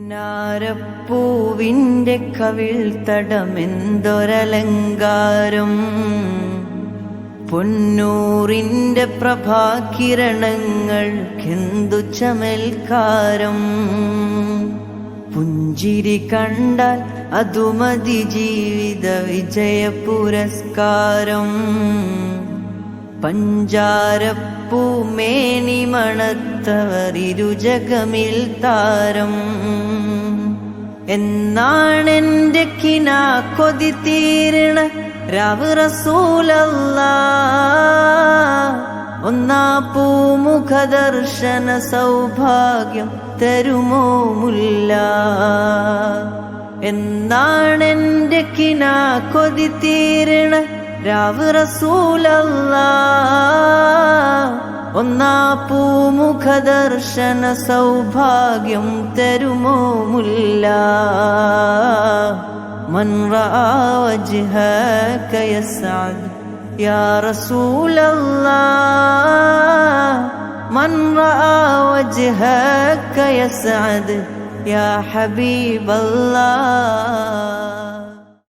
പുന്നാരപ്പൂവിൻ്റെ കവിൾ തടമെന്തൊരലങ്കാരം, പൊന്നൂറിൻ്റെ പ്രഭാകിരണങ്ങൾക്കെന്തു ചമൽക്കാരം. പുഞ്ചിരി കണ്ടാൽ അതുമതി ജീവിത വിജയ പുരസ്കാരം. പഞ്ചാരപ്പൂമേനി മണത്തവർ ഇരുജഗമിൽ താരം. എന്നാണെന്റെ കിനാ കൊതി തീരണ രാവ് റസൂലല്ലാഹ്. ഒന്നാ പൂമുഖ ദർശന സൗഭാഗ്യം തരുമോ മുല്ല. എന്നാണെന്റെ കിനാ കൊതി തീരണ രാവ് റസൂലല്ലാഹ്. ഒന്നാ പൂമുഖ ദർശന സൗഭാഗ്യം തരുമോ മുല്ല. മൻ റആ വജ്ഹക യസ്അദ് യാ റസൂലല്ലാഹ്. മൻ റആ വജ്ഹക യസ്അദ് യാ ഹബീബല്ലാഹ്.